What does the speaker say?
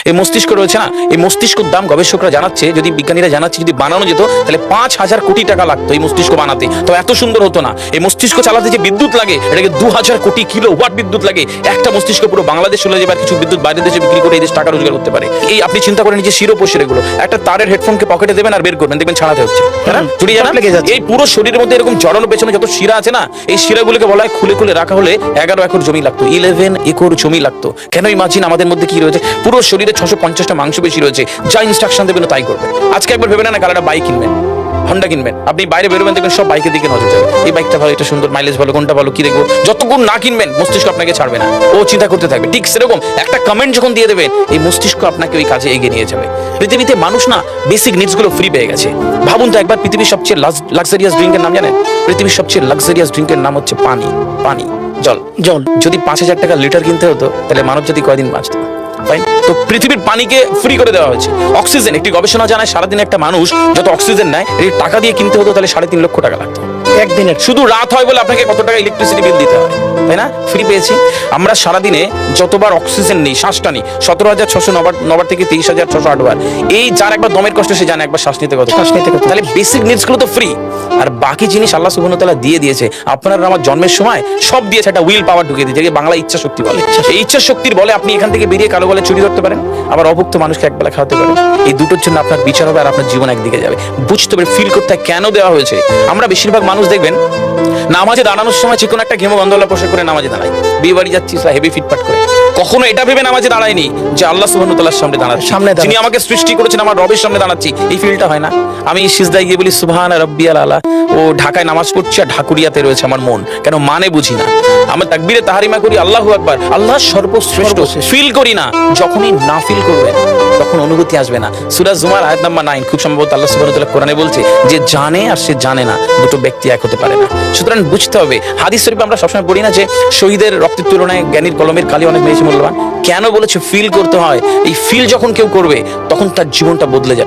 এই মস্তিষ্ক রয়েছে না, এই মস্তিষ্কের দাম গবেষকরা জানাচ্ছে, যদি বিজ্ঞানীরা জানাচ্ছে, যদি বানানো যেত তাহলে 5,000 কোটি টাকা লাগতো এই মস্তিষ্ক বানাতে। তো এত সুন্দর হতো না। এই মস্তিষ্ক চালাতে যে বিদ্যুৎ লাগে, এটাকে 2000 কোটি কিলোওয়াট বিদ্যুৎ লাগে। একটা মস্তিষ্ক পুরো বাংলাদেশ চলে যাবে, আর কিছু বিদ্যুৎ বাইরের দেশে বিক্রি করে এই দেশ টাকা রোজগার করতে পারে। এই আপনি চিন্তা করেন যে শিরোপশির এগুলো, একটা তারের হেডফোনকে পকেটে দেবেন আর বের করবেন, দেখবেন ছাড়াতে হচ্ছে, তাই না? জুড়িয়ে যাচ্ছে। এই পুরো শরীরের মধ্যে এরকম জড়ানো পেছনে যত শিরা আছে না, এই শিরাগুলোকে বলা হয় খুলে খুলে রাখা হলে 11 একর জমি লাগতো, 11 একর জমি লাগতো। কেন? ইমাজিন আমাদের মধ্যে কি রয়েছে, পুরো শরীরে 650টা মাংসপেশি রয়েছে, যা ইনস্ট্রাকশন দেবেন তাই করবে। আজকে একবার ভেবে না, কাল একটা বাইক কিনবেন, হন্ডা কিনবেন, আপনি বাইরে বেরোবেন, দেখবেন সব বাইকের দিকে নজর যাবে। এই বাইকটা ভালো, এটা সুন্দর, মাইলেজ ভালো, কোনটা ভালো, কি দেখবো। যতক্ষণ না কিনবেন মস্তিষ্ক আপনাকে ছাড়বে না, ও চিন্তা করতে থাকবে। ঠিক সেরকম একটা কমেন্ট যখন দিয়ে দেবেন, এই মস্তিষ্ক আপনাকে ওই কাজে এগিয়ে নিয়ে যাবে। পৃথিবীতে মানুষ না বেসিক নিডস গুলো ফ্রি পেয়ে গেছে। ভাবুন তো একবার, পৃথিবীর সবচেয়ে লাক্সারিয়াস ড্রিঙ্কের নাম জানেন? পৃথিবীর সবচেয়ে লাক্সারিয়াস ড্রিঙ্কের নাম হচ্ছে পানি। পানি, জল। জল যদি 5,000 টাকা লিটার কিনতে হতো, তাহলে মানব জাতি কয়দিন বাঁচত? তো পৃথিবীর পানিকে ফ্রি করে দেওয়া হয়েছে। অক্সিজেন, একটি গবেষণা জানায় সারাদিন একটা মানুষ যত অক্সিজেন নেয়, এই টাকা দিয়ে কিনতে হতো, তাহলে 3.5 লক্ষ টাকা লাগতো একদিনের। শুধু রাত হয় বলে আপনাকে কত টাকা ইলেকট্রিসিটি বিল দিতে হয়, তাই না? ফ্রি পেয়েছি আমরা। সারাদিনে যতবার অক্সিজেন নেই, শ্বাসটা নিই, 17,609 থেকে 23,608 বার। এই যার একবার দমের কষ্ট, সে জানে একবার শ্বাস নিতে কত। তাহলে বেসিক নিডস গুলো তো ফ্রি, আর বাকি জিনিস আল্লাহ সুবহানাহু ওয়া তাআলা দিয়ে দিয়েছে। আপনার আমার জন্মের সময় সব দিয়েছে, একটা উইল পাওয়ার ঢুকিয়ে দিয়েছে, বাংলা ইচ্ছা শক্তি বলে। এই ইচ্ছা শক্তির বলে আপনি এখান থেকে বেরিয়ে কালো বলে চুরি করতে পারেন, আবার অভুক্ত মানুষকে একবেলা খাওয়াতে পারেন। এই দুটোর জন্য আপনার বিচার হবে, আর আপনার জীবন একদিকে যাবে। বুঝতে হবে, ফিল করতে কেন দেওয়া হয়েছে। আমরা বেশিরভাগ মানুষ দেখবেন নামাজে দাঁড়ানোর সময় চিকন একটা ঘেমো গন্ধওয়ালা পোশাক করে নামাজে দাঁড়াই, বিয়ে বাড়ি যাচ্ছি হেভি ফিটফাট করে। কখনো এটা ভেবে নামাজে দাঁড়ায়নি যে আল্লাহ সুবহানাহু ওয়া তাআলার সামনে দাঁড়াচ্ছি, যিনি আমাকে সৃষ্টি করেছেন, আমার রবের সামনে দাঁড়াচ্ছি। এই ফিলটা হয় না? আমি সিজদায় গিয়ে বলি সুবহান রাব্বিয়াল আলা, ও ঢাকায় নামাজ পড়ছি আর ঢাকুরিয়াতে রয়েছে আমার মন, কেন মানে বুঝি না। আমরা তাকবীরে তাহরিমা করি, আল্লাহু আকবার, আল্লাহ সর্বশ্রেষ্ঠ, ফিল করি না। যখনই না ফিল করবেন তখন অনুভূতি আসবে না। সূরা জুমার আয়াত নাম্বার 9 খুব সম্ভবত আল্লাহ সুবহানাহু ওয়া তাআলা কোরআনে বলছে যে জানে আর সে জানে না, দুটো ব্যক্তি এক হতে পারে না। সুতরাং বুঝতে হবে। হাদিস শরীফে আমরা সবসময় পড়ি না যে শহীদের রক্তের তুলনায় জ্ঞানীর কলমের কালি অনেক বেশি মূল্যবান? কেন বলেছে? ফিল করতে হয়। এই ফিল যখন কেউ করবে, তখন তার জীবনটা বদলে যাবে।